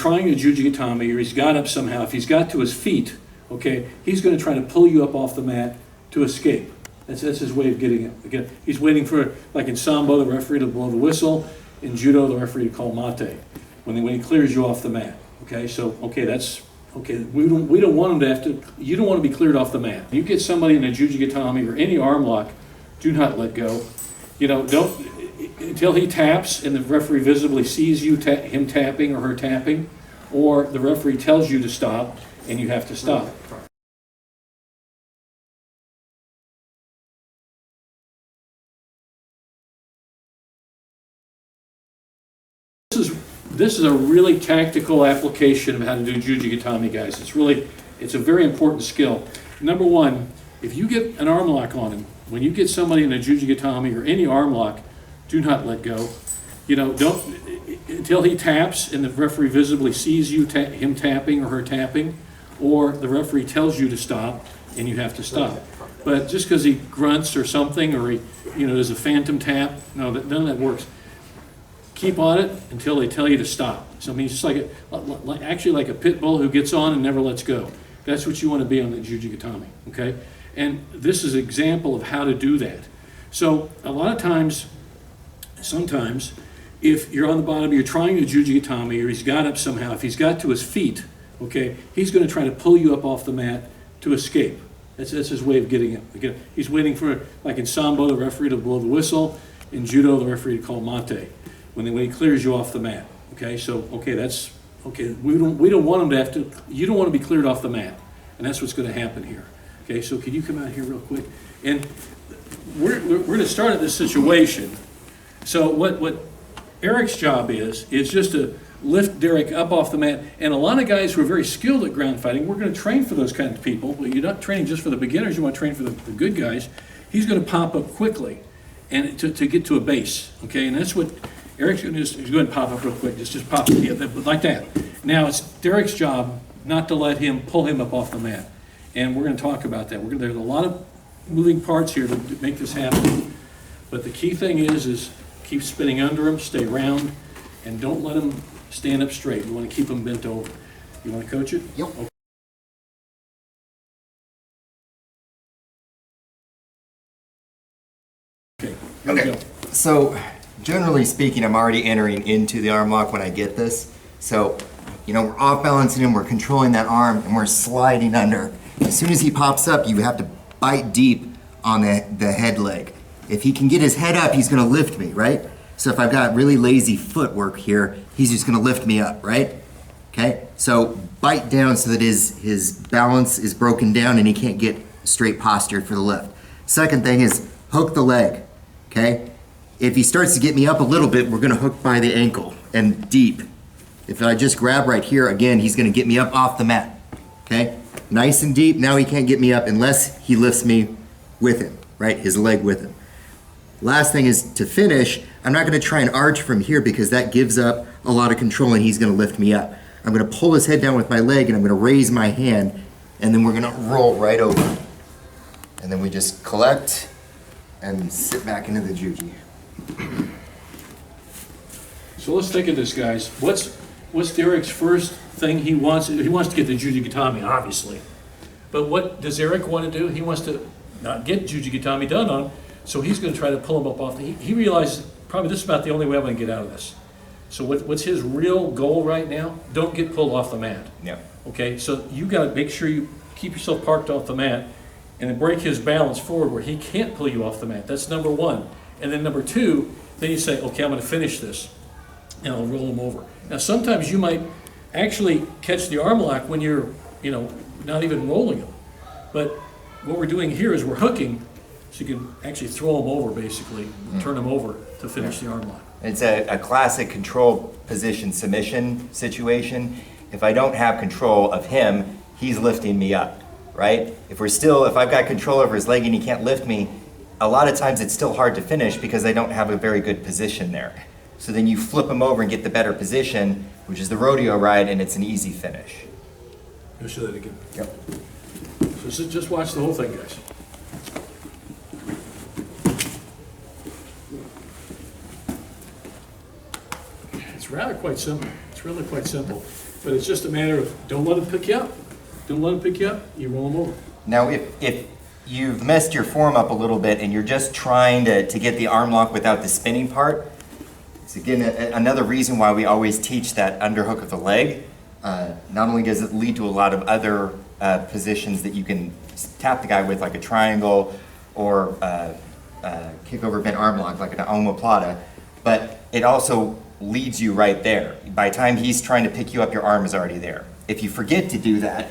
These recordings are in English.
trying to Juji Gatame or he's got up somehow, if he's got to his feet, okay, he's going to try to pull you up off the mat to escape. That's his way of getting it. Again, he's waiting for, like in sambo, the referee to blow the whistle. In judo, the referee to call mate when he clears you off the mat. Okay, so that's okay. We don't want him to have to. You don't want to be cleared off the mat. You get somebody in a Juji Gatame or any arm lock, do not let go. You know, don't until he taps and the referee visibly sees you him tapping or her tapping, or the referee tells you to stop and you have to stop. This is a really tactical application of how to do Juji Gatame, guys. It's a very important skill. Number one, if you get an arm lock on him, when you get somebody in a Juji Gatame or any arm lock, do not let go. You know, don't until he taps and the referee visibly sees you him tapping or her tapping, or the referee tells you to stop and you have to stop. But just because he grunts or something, or he, does a phantom tap, no, none of that works. Keep on it until they tell you to stop. So I mean, it's just actually like a pit bull who gets on and never lets go. That's what you want to be on the Juji Gatame, okay? And this is an example of how to do that. So a lot of times, sometimes, if you're on the bottom, you're trying to Juji Gatame, or he's got up somehow, if he's got to his feet, okay, he's going to try to pull you up off the mat to escape. That's his way of getting it. Again, he's waiting for, like in sambo, the referee to blow the whistle. In judo, the referee to call mate when he clears you off the mat. Okay, so that's okay. We don't want him to have to. You don't want to be cleared off the mat, and that's what's going to happen here. Okay, so can you come out here real quick? And we're going to start at this situation. So what Eric's job is just to lift Derek up off the mat. And a lot of guys who are very skilled at ground fighting, we're going to train for those kind of people. But you're not training just for the beginners. You want to train for the good guys. He's going to pop up quickly and to get to a base. Okay, and that's what Eric's going to just go ahead and pop up real quick. Just pop up, yeah, like that. Now it's Derek's job not to let him pull him up off the mat. And we're going to talk about that. There's a lot of moving parts here to make this happen. But the key thing is keep spinning under him, stay round, and don't let him stand up straight. You want to keep him bent over. You want to coach it? Yep. Okay. Okay. So generally speaking, I'm already entering into the arm lock when I get this. So, we're off balancing him, we're controlling that arm, and we're sliding under. As soon as he pops up, you have to bite deep on the head leg. If he can get his head up, he's gonna lift me, right? So if I've got really lazy footwork here, he's just gonna lift me up, right? Okay, so bite down so that his balance is broken down and he can't get straight postured for the lift. Second thing is hook the leg, okay? If he starts to get me up a little bit, we're gonna hook by the ankle and deep. If I just grab right here, again, he's gonna get me up off the mat, okay? Nice and deep, now he can't get me up unless he lifts me with him, right? His leg with him. Last thing is to finish, I'm not gonna try and arch from here because that gives up a lot of control and he's gonna lift me up. I'm gonna pull his head down with my leg and I'm gonna raise my hand and then we're gonna roll right over. And then we just collect and sit back into the juji. So let's think of this, guys. What's Derek's first thing he wants? He wants to get the Juji Gatame, obviously. But what does Eric want to do? He wants to not get Juji Gatame done on, so he's going to try to pull him up off. He realizes probably this is about the only way I'm going to get out of this. So what's his real goal right now? Don't get pulled off the mat. Yeah. Okay, so you got to make sure you keep yourself parked off the mat and then break his balance forward where he can't pull you off the mat. That's number one. And then number two, then you say, okay, I'm going to finish this. And I'll roll him over. Now, sometimes you might actually catch the arm lock when you're, not even rolling him. But what we're doing here is we're hooking, so you can actually throw him over, basically, turn him over to finish the arm lock. It's a classic control position submission situation. If I don't have control of him, he's lifting me up, right? If I've got control over his leg and he can't lift me, a lot of times it's still hard to finish because I don't have a very good position there. So then you flip him over and get the better position, which is the rodeo ride, and it's an easy finish. Let me show that again. Yep. So just watch the whole thing, guys. It's rather quite simple. It's really quite simple. But it's just a matter of, don't let him pick you up. Don't let him pick you up, you roll him over. Now, if you've messed your form up a little bit and you're just trying to get the arm lock without the spinning part, it's again another reason why we always teach that underhook of the leg. Not only does it lead to a lot of other positions that you can tap the guy with, like a triangle or kick over bent arm lock, like an omoplata, but it also leads you right there. By the time he's trying to pick you up, your arm is already there. If you forget to do that,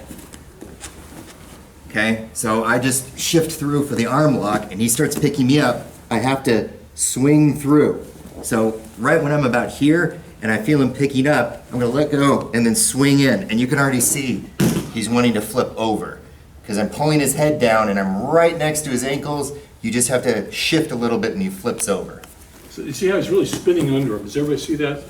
okay, so I just shift through for the arm lock and he starts picking me up, I have to swing through. So right when I'm about here and I feel him picking up, I'm gonna let go and then swing in. And you can already see he's wanting to flip over because I'm pulling his head down and I'm right next to his ankles. You just have to shift a little bit and he flips over. So you see how he's really spinning under him? Does everybody see that?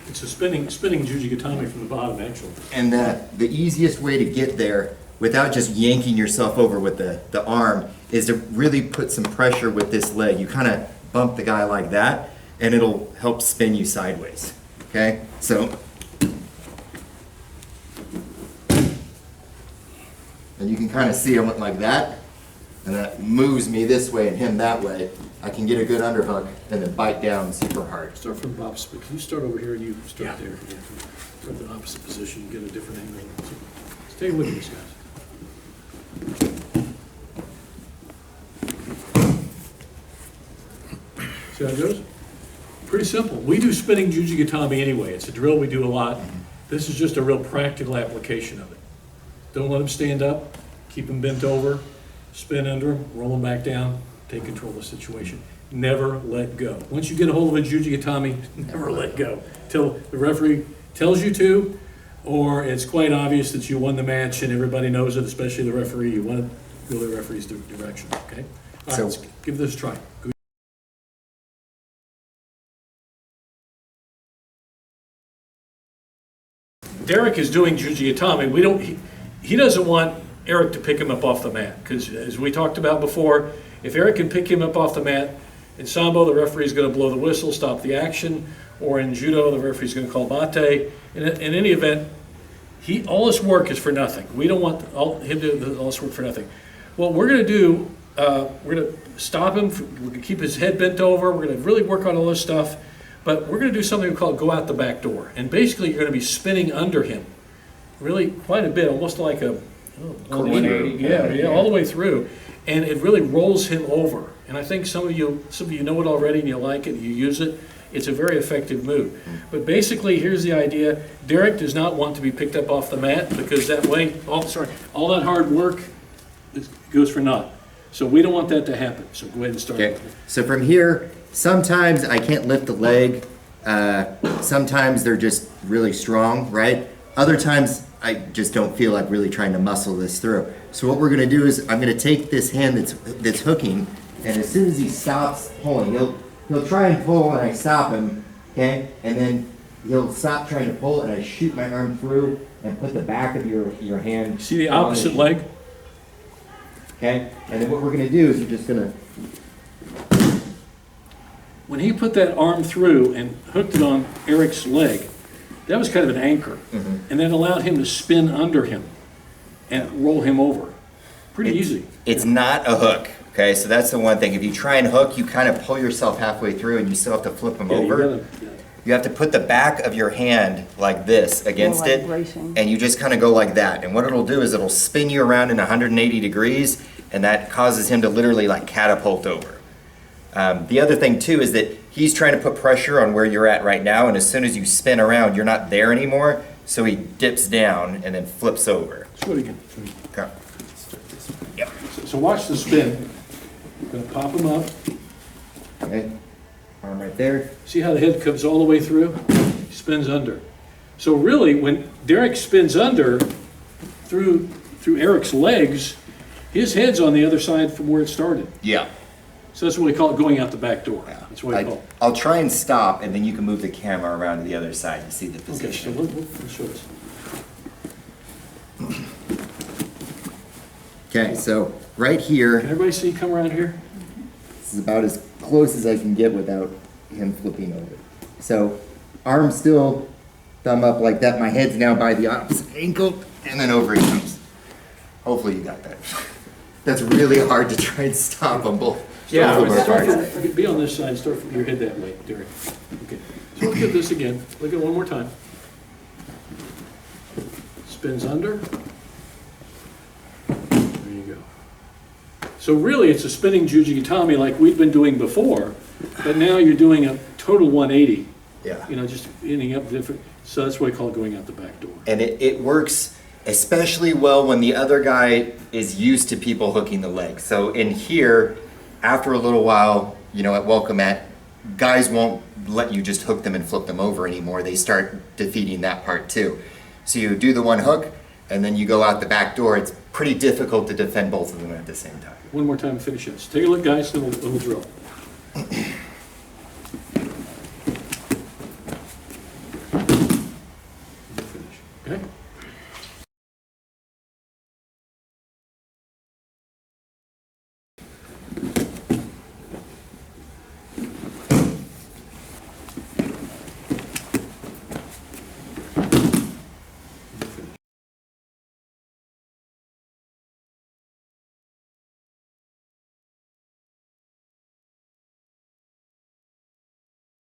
It's a spinning Juji Gatame from the bottom, actually. And the easiest way to get there without just yanking yourself over with the arm is to really put some pressure with this leg. You kind of bump the guy like that and it'll help spin you sideways. Okay, so, and you can kind of see I went like that, and that moves me this way and him that way. I can get a good underhook and then bite down super hard. Start from the opposite. Can you start over here and you start there? Yeah. Start in the opposite position, get a different angle. So, let's take a look at this, guys. See how it goes? Pretty simple. We do spinning Juji Gatame anyway. It's a drill we do a lot. This is just a real practical application of it. Don't let him stand up. Keep him bent over. Spin under him. Roll him back down. Take control of the situation. Never let go. Once you get a hold of a Juji Gatame, never let go. Till the referee tells you to, or it's quite obvious that you won the match and everybody knows it, especially the referee. You want to go the referee's direction, okay? All right, So- let's give this a try. Derek is doing Juji Gatame. He doesn't want Eric to pick him up off the mat because, as we talked about before, if Eric can pick him up off the mat, in sambo the referee is going to blow the whistle, stop the action, or in judo the referee is going to call mate. In any event, all this work is for nothing. We don't want him to do all this work for nothing. What we're going to do, we're going to stop him. We're going to keep his head bent over. We're going to really work on all this stuff. But we're going to do something we call go out the back door. And basically, you're going to be spinning under him, really quite a bit, almost like a 180. Yeah, all the way through. And it really rolls him over. And I think some of you know it already and you like it, you use it. It's a very effective move. But basically, here's the idea. Derek does not want to be picked up off the mat because that way, all that hard work goes for naught. So we don't want that to happen. So go ahead and start. Okay, so from here, sometimes I can't lift the leg. Sometimes they're just really strong, right? Other times I just don't feel like really trying to muscle this through. So what we're gonna do is I'm gonna take this hand that's hooking, and as soon as he stops pulling, he'll try and pull and I stop him, okay? And then he'll stop trying to pull and I shoot my arm through and put the back of your hand. See the opposite leg? Okay, and then what we're gonna do is you're just gonna. When he put that arm through and hooked it on Eric's leg, that was kind of an anchor. And that allowed him to spin under him and roll him over. Pretty easy. It's not a hook, okay? So that's the one thing. If you try and hook, you kind of pull yourself halfway through and you still have to flip them over. You have to put the back of your hand like this against it, and you just kind of go like that. And what it'll do is it'll spin you around in 180 degrees, and that causes him to literally like catapult over. The other thing too is that he's trying to put pressure on where you're at right now, and as soon as you spin around, you're not there anymore, so he dips down and then flips over. Show it again. Okay. Yep. So watch the spin. I'm going to pop him up. Okay. Arm right there. See how the head comes all the way through? He spins under. So really, when Derek spins under through Eric's legs, his head's on the other side from where it started. Yeah. So that's what we call it going out the back door. That's what we call it. I'll try and stop, and then you can move the camera around to the other side to see the Okay, position. so we'll show this. Okay, so right here, Can everybody see come around here? this is about as close as I can get without him flipping over. So arm still thumb up like that. My head's now by the opposite ankle, and then over he comes. Hopefully you got that. That's really hard to try and stop them both. Yeah, both of our start parts. from, be on this side, start from your head that way, Derek. Okay, so look at this again, look at it one more time. Spins under. There you go. So really, it's a spinning Juji Gatame like we've been doing before, but now you're doing a total 180. Yeah. You know, just ending up different, so that's what I call it going out the back door. And it works especially well when the other guy is used to people hooking the leg. So in here, after a little while, you know, at welcome mat, guys won't let you just hook them and flip them over anymore. They start defeating that part too. So you do the one hook, and then you go out the back door. It's pretty difficult to defend both of them at the same time. One more time, finish this. Take a look, guys, then we'll drill.